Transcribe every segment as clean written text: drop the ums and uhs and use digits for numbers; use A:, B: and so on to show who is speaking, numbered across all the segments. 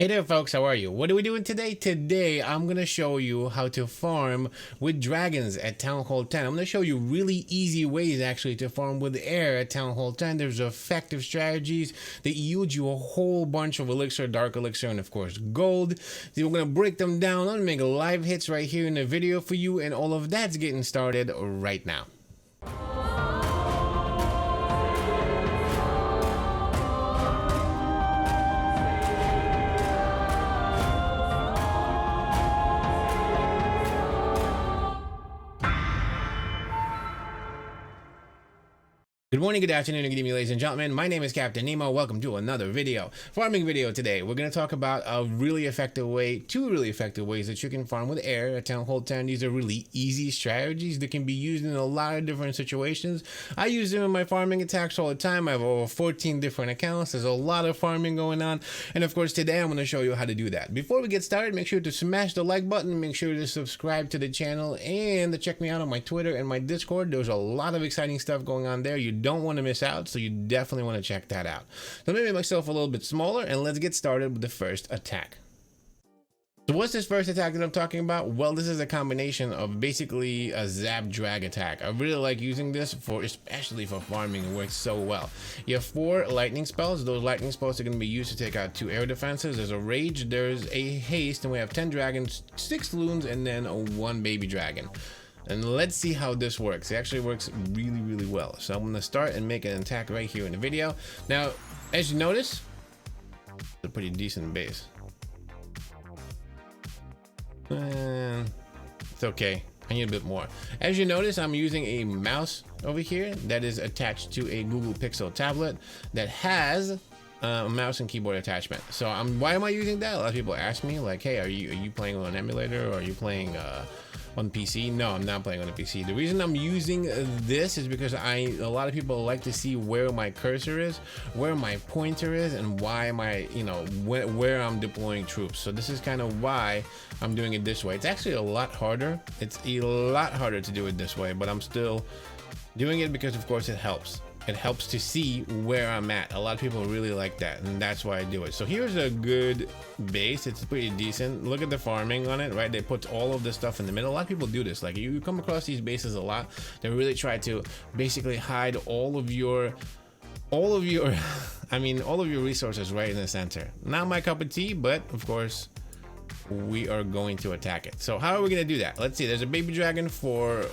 A: Hey there folks, how are you? What are we doing today? Today I'm going to show you how to farm with dragons at Town Hall 10. I'm going to show you really easy ways actually to farm with air at Town Hall 10. There's effective strategies that yield you a whole bunch of elixir, dark elixir, and of course gold. So we're going to break them down. I'm going to make live hits right here in the video for you, and all of that's getting started right now. Good morning, good afternoon, and good evening, ladies and gentlemen. My name is Captain Nemo. Welcome to another farming video today. We're going to talk about a really effective way, two really effective ways that you can farm with air at Town Hall 10. These are really easy strategies that can be used in a lot of different situations. I use them in my farming attacks all the time. I have over 14 different accounts. There's a lot of farming going on. And of course, today I'm going to show you how to do that. Before we get started, make sure to smash the like button, make sure to subscribe to the channel, and to check me out on my Twitter and my Discord. There's a lot of exciting stuff going on there. You don't want to miss out, so you definitely want to check that out. So let me make myself a little bit smaller, and let's get started with the first attack. So what's this first attack that I'm talking about? Well, this is a combination of basically a zap drag attack. I really like using this especially for farming. It works so well. You have 4 lightning spells. Those lightning spells are going to be used to take out 2 air defenses. There's a rage, there's a haste, and we have 10 dragons, 6 loons, and then 1 baby dragon. And let's see how this works. It actually works really well. So I'm going to start and make an attack right here in the video. Now, as you notice, it's a pretty decent base. It's okay. I need a bit more. As you notice, I'm using a mouse over here that is attached to a Google Pixel tablet that has a mouse and keyboard attachment. So why am I using that? A lot of people ask me like, hey, are you playing on an emulator, or are you playing on PC? No, I'm not playing on a PC. The reason I'm using this is because a lot of people like to see where my cursor is, where my pointer is, and why where I'm deploying troops. So this is kind of why I'm doing it this way. It's actually a lot harder. It's a lot harder to do it this way, but I'm still doing it because of course it helps. It helps to see where I'm at. A lot of people really like that, and that's why I do it. So here's a good base. It's pretty decent. Look at the farming on it, right? They put all of this stuff in the middle. A lot of people do this. Like, you come across these bases a lot. They really try to basically hide all of your I mean, all of your resources right in the center. Not my cup of tea, but of course we are going to attack it. So how are we going to do that? Let's see. There's a baby dragon for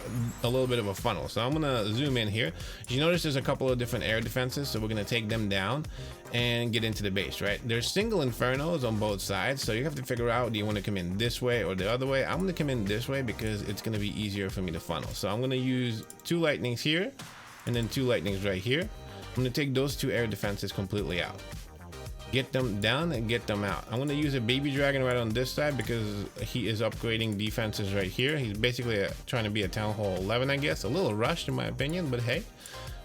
A: a little bit of a funnel. So I'm going to zoom in here. As you notice, there's a couple of different air defenses. So we're going to take them down and get into the base, right? There's single infernos on both sides. So you have to figure out, do you want to come in this way or the other way? I'm going to come in this way because it's going to be easier for me to funnel. So I'm going to use 2 lightnings here and then 2 lightnings right here. I'm going to take those 2 air defenses completely out. Get them down and get them out. I'm going to use a baby dragon right on this side because he is upgrading defenses right here. He's basically trying to be a Town Hall 11, I guess. A little rushed in my opinion, but hey,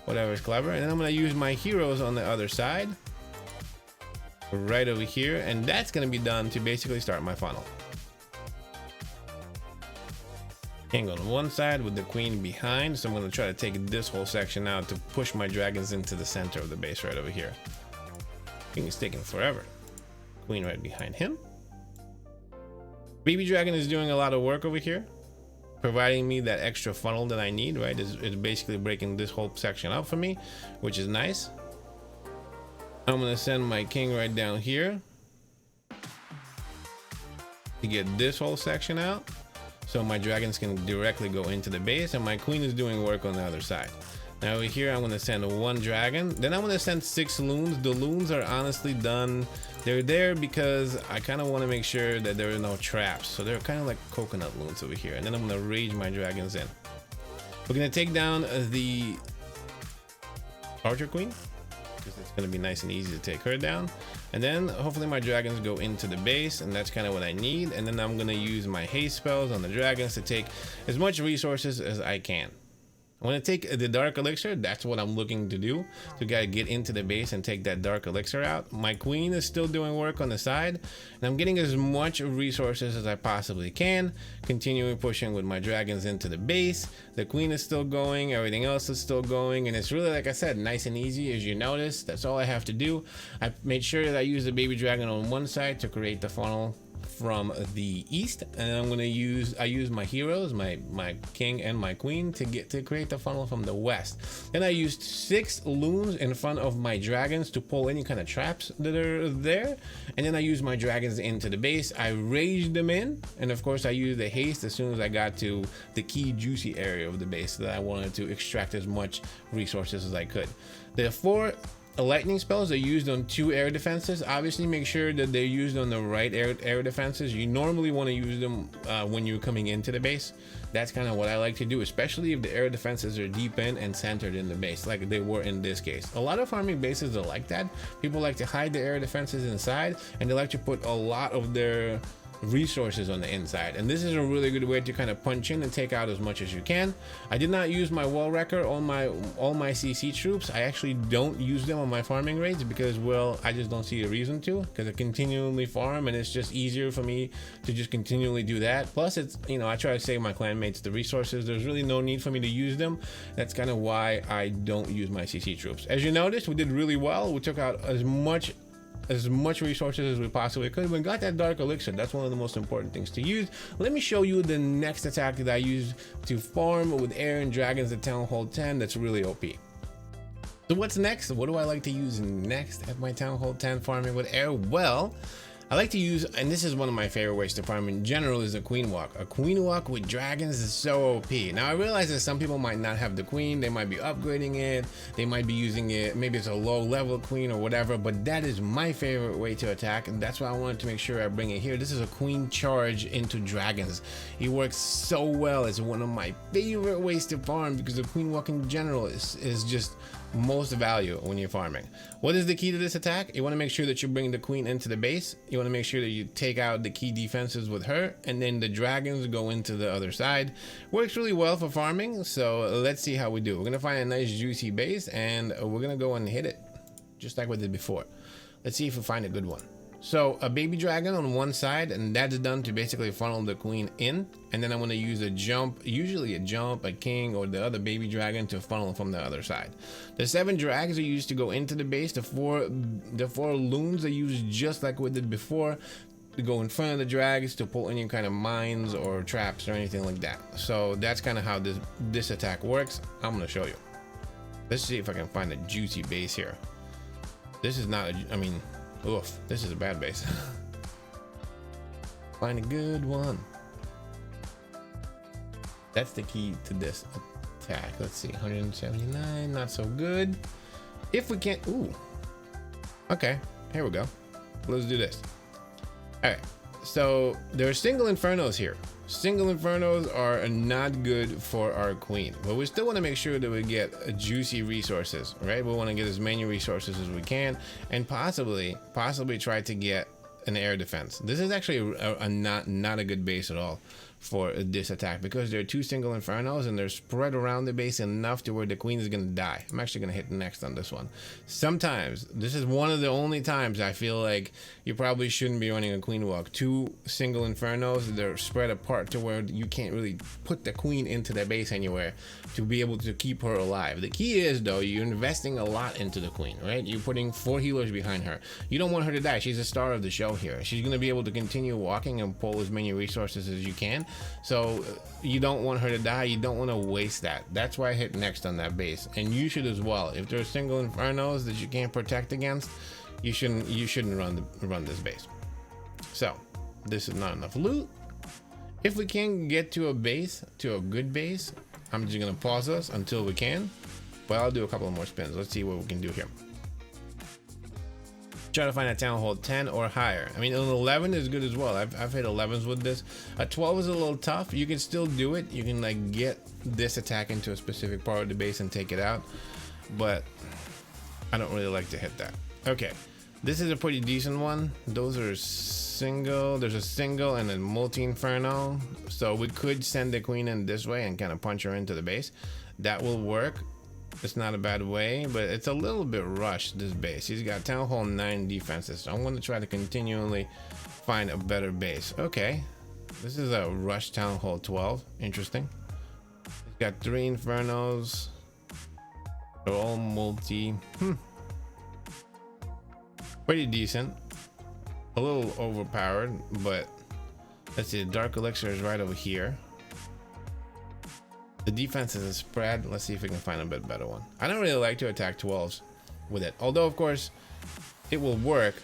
A: whatever is clever. And then I'm going to use my heroes on the other side right over here, and that's going to be done to basically start my funnel. King on one side with the queen behind, so I'm going to try to take this whole section out to push my dragons into the center of the base right over here. King is taking forever. Queen right behind him. Baby dragon is doing a lot of work over here, providing me that extra funnel that I need, right? It's basically breaking this whole section up for me, which is nice. I'm gonna send my king right down here to get this whole section out, so my dragons can directly go into the base, and my queen is doing work on the other side. Now over here, I'm going to send 1 dragon. Then I'm going to send 6 loons. The loons are honestly done. They're there because I kind of want to make sure that there are no traps. So they're kind of like coconut loons over here. And then I'm going to rage my dragons in. We're going to take down the archer queen, because it's going to be nice and easy to take her down. And then hopefully my dragons go into the base, and that's kind of what I need. And then I'm going to use my haste spells on the dragons to take as much resources as I can. I want to take the dark elixir. That's what I'm looking to do, to gotta get into the base and take that dark elixir out. My queen is still doing work on the side, and I'm getting as much resources as I possibly can, continuing pushing with my dragons into the base. The queen is still going, everything else is still going, and it's really, like I said, nice and easy. As you notice, that's all I have to do. I made sure that I use the baby dragon on one side to create the funnel from the east, and I'm going to use my heroes, my king and my queen, to create the funnel from the west. Then I used 6 loons in front of my dragons to pull any kind of traps that are there, and then I used my dragons into the base. I raged them in, and of course I used the haste as soon as I got to the key juicy area of the base that I wanted to extract as much resources as I could. The 4 lightning spells are used on 2 air defenses. Obviously make sure that they're used on the right air defenses. You normally want to use them when you're coming into the base. That's kind of what I like to do, especially if the air defenses are deep in and centered in the base, like they were in this case. A lot of farming bases are like that. People like to hide the air defenses inside, and they like to put a lot of their resources on the inside, and this is a really good way to kind of punch in and take out as much as you can. I did not use my wall wrecker on all my CC troops. I actually don't use them on my farming raids because, well, I just don't see a reason to, because I continually farm and it's just easier for me to just continually do that. Plus, it's, you know, I try to save my clanmates the resources. There's really no need for me to use them. That's kind of why I don't use my CC troops. As you noticed, we did really well. We took out as much resources as we possibly could. We got that dark elixir. That's one of the most important things to use. Let me show you the next attack that I use to farm with air and dragons at Town Hall 10. That's really OP. So what's next? What do I like to use next at my Town Hall 10 farming with air? Well, I like to use, and this is one of my favorite ways to farm in general, is a queen walk. A queen walk with dragons is so OP. Now I realize that some people might not have the queen. They might be upgrading it. They might be using it. Maybe it's a low level queen or whatever, but that is my favorite way to attack. And that's why I wanted to make sure I bring it here. This is a queen charge into dragons. It works so well. It's one of my favorite ways to farm because the queen walk in general is just most value when you're farming. What is the key to this attack? You want to make sure that you bring the queen into the base. You want to make sure that you take out the key defenses with her, and then the dragons go into the other side. Works really well for farming, so let's see how we do. We're gonna find a nice juicy base, and we're gonna go and hit it just like we did before. Let's see if we find a good one. So a baby dragon on one side, and that's done to basically funnel the queen in, and then I'm going to use a jump, usually a jump, a king, or the other baby dragon to funnel from the other side. The 7 drags are used to go into the base. The four loons are used just like we did before, to go in front of the drags to pull any kind of mines or traps or anything like that. So that's kind of how this attack works. I'm going to show you. Let's see if I can find a juicy base here. This is not I mean, oof, this is a bad base. Find a good one. That's the key to this attack. Let's see, 179, not so good. If we can't, ooh. Okay, here we go. Let's do this. All right, so there are single infernos here. Single infernos are not good for our queen, but we still want to make sure that we get juicy resources, right? We want to get as many resources as we can, and possibly try to get an air defense. This is actually not a good base at all for this attack, because there are 2 single infernos and they're spread around the base enough to where the queen is going to die. I'm actually going to hit next on this one. Sometimes, this is one of the only times I feel like you probably shouldn't be running a queen walk. 2 single infernos, they're spread apart to where you can't really put the queen into the base anywhere to be able to keep her alive. The key is, though, you're investing a lot into the queen, right? You're putting 4 healers behind her. You don't want her to die. She's the star of the show here. She's going to be able to continue walking and pull as many resources as you can. So you don't want her to die. You don't want to waste that. That's why I hit next on that base, and you should as well. If there's single infernos that you can't protect against, you shouldn't run this base. So this is not enough loot. If we can get to a good base, I'm just gonna pause us until we can, but I'll do a couple of more spins. Let's see what we can do here. Try to find a Town Hall 10 or higher. I mean, an 11 is good as well. I've hit 11s with this. A 12 is a little tough. You can still do it. You can like get this attack into a specific part of the base and take it out, but I don't really like to hit that. Okay, this is a pretty decent one. Those are single. There's a single and a multi-inferno, so we could send the queen in this way and kind of punch her into the base. That will work. It's not a bad way, but it's a little bit rushed, this base. He's got Town Hall 9 defenses, so I'm going to try to continually find a better base. Okay, this is a rush Town Hall 12. Interesting. He's got 3 Infernos. They're all multi. Pretty decent. A little overpowered, but let's see. The Dark Elixir is right over here. The defense is spread. Let's see if we can find a bit better one. I don't really like to attack 12s with it, although of course it will work,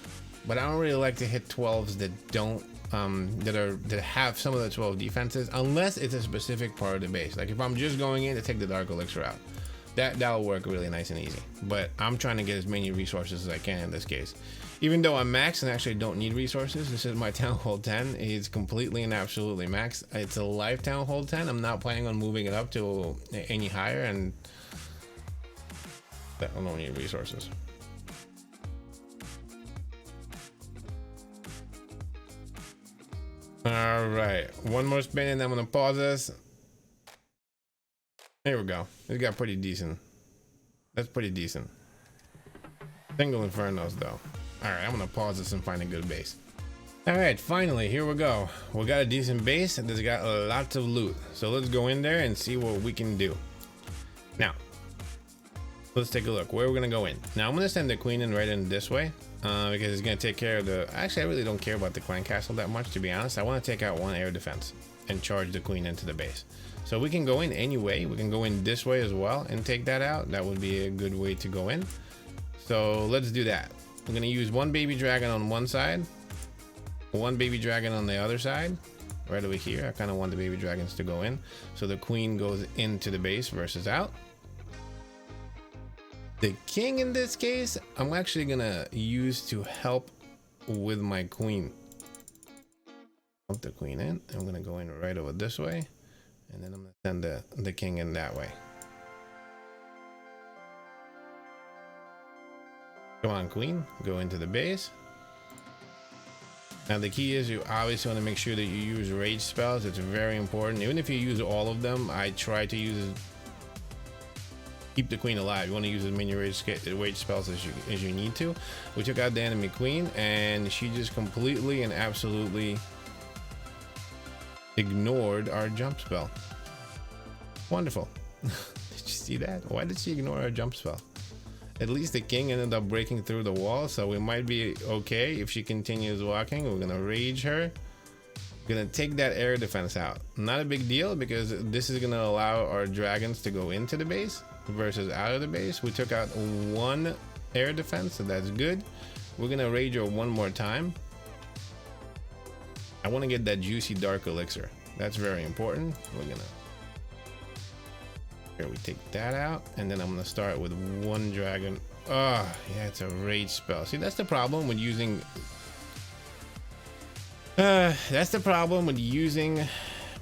A: but I don't really like to hit 12s that don't that have some of the 12 defenses, unless it's a specific part of the base. Like if I'm just going in to take the Dark Elixir out, that'll work really nice and easy. But I'm trying to get as many resources as I can in this case. Even though I'm max and actually don't need resources, this is my Town Hall 10. It's completely and absolutely max. It's a live Town Hall 10. I'm not planning on moving it up to any higher, and I don't need resources. All right, one more spin and I'm gonna pause this. Here we go. It got pretty decent. That's pretty decent. Single Infernos though. All right, I'm gonna pause this and find a good base. All right, finally, here we go. We got a decent base and it's got lots of loot. So let's go in there and see what we can do. Now, let's take a look. Where we're gonna go in. Now I'm gonna send the queen in right in this way because it's gonna take care of the. Actually, I really don't care about the clan castle that much, to be honest. I want to take out one air defense and charge the queen into the base. So we can go in any way. We can go in this way as well and take that out. That would be a good way to go in. So let's do that. I'm gonna use one baby dragon on one side, one baby dragon on the other side, right over here. I kind of want the baby dragons to go in, so the queen goes into the base versus out. The king in this case, I'm actually gonna use to help with my queen. Put the queen in. I'm gonna go in right over this way, and then I'm gonna send the king in that way. Come on, queen, go into the base. Now the key is you obviously want to make sure that you use rage spells. It's very important. Even if you use all of them, I try to keep the queen alive. You want to use as many rage spells as you need to. We took out the enemy queen and she just completely and absolutely ignored our jump spell. Wonderful. Did you see that? Why did she ignore our jump spell? At least the king ended up breaking through the wall, so we might be okay if she continues walking. We're gonna rage her. We're gonna take that air defense out. Not a big deal because this is gonna allow our dragons to go into the base versus out of the base. We took out one air defense, so that's good. We're gonna rage her one more time. I want to get that juicy dark elixir. That's very important. We're gonna. Here we take that out, and then I'm gonna start with one dragon. Oh yeah, it's a rage spell. See, that's the problem with using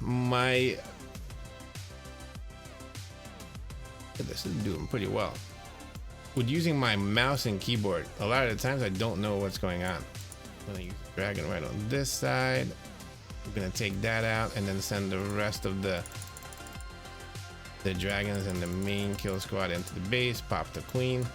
A: my. This is doing pretty well with using my mouse and keyboard. A lot of the times I don't know what's going on. I'm gonna use dragon right on this side. We're gonna take that out and then send the rest of the dragons and the main kill squad into the base, pop the queen,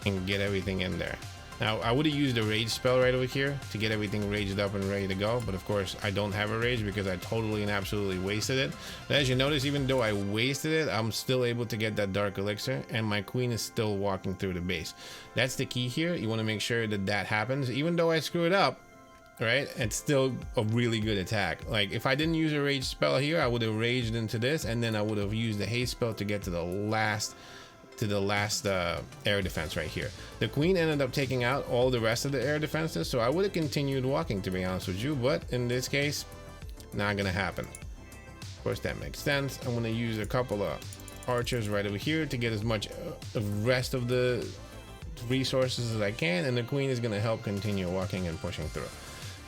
A: and get everything in there. Now, I would have used a rage spell right over here to get everything raged up and ready to go, but of course, I don't have a rage because I totally and absolutely wasted it. But as you notice, even though I wasted it, I'm still able to get that dark elixir, and my queen is still walking through the base. That's the key here. You want to make sure that that happens. Even though I screw it up, right, it's still a really good attack. Like if I didn't use a rage spell here, I would have raged into this, and then I would have used the haste spell to get to the last air defense right here. The queen ended up taking out all the rest of the air defenses, so I would have continued walking, to be honest with you, but in this case, not gonna happen. Of course, that makes sense. I'm gonna use a couple of archers right over here to get as much the rest of the resources as I can, and the queen is gonna help continue walking and pushing through.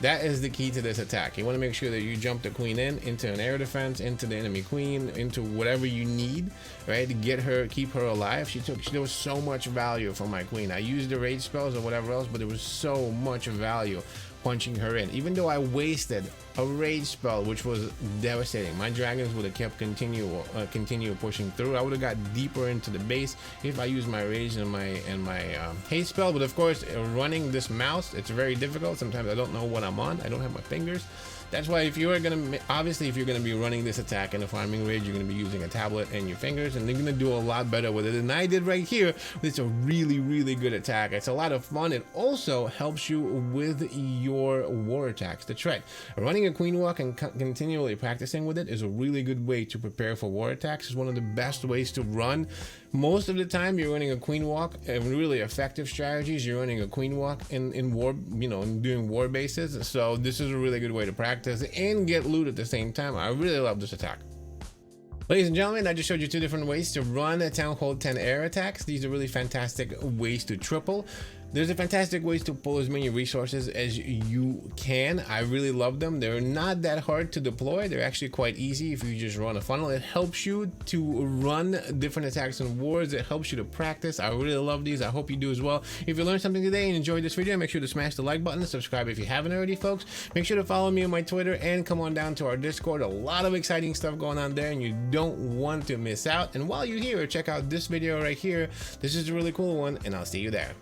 A: That is the key to this attack. You want to make sure that you jump the queen into an air defense, into the enemy queen, into whatever you need, right, to get her, keep her alive. There was so much value from my queen. I used the rage spells or whatever else, but there was so much value punching her in. Even though I wasted a rage spell, which was devastating, my dragons would have kept continue pushing through. I would have got deeper into the base if I used my rage and my haste spell. But of course, running this mouse, it's very difficult. Sometimes I don't know what I'm on. I don't have my fingers. That's why if you're gonna, obviously if you're gonna be running this attack in a farming raid, you're gonna be using a tablet and your fingers, and they're gonna do a lot better with it than I did right here. It's a really good attack. It's a lot of fun. It also helps you with your war attacks. That's right. Running a queen walk and continually practicing with it is a really good way to prepare for war attacks. It's one of the best ways to run. Most of the time you're running a queen walk, and really effective strategies, you're running a queen walk in war, you know, doing war bases. So this is a really good way to practice and get loot at the same time. I really love this attack. Ladies and gentlemen, I just showed you 2 different ways to run a Town Hall 10 air attacks. These are really fantastic ways to triple. There's a fantastic ways to pull as many resources as you can. I really love them. They're not that hard to deploy. They're actually quite easy if you just run a funnel. It helps you to run different attacks and wars. It helps you to practice. I really love these. I hope you do as well. If you learned something today and enjoyed this video, make sure to smash the like button, subscribe if you haven't already, folks. Make sure to follow me on my Twitter and come on down to our Discord. A lot of exciting stuff going on there, and you don't want to miss out. And while you're here, check out this video right here. This is a really cool one, and I'll see you there.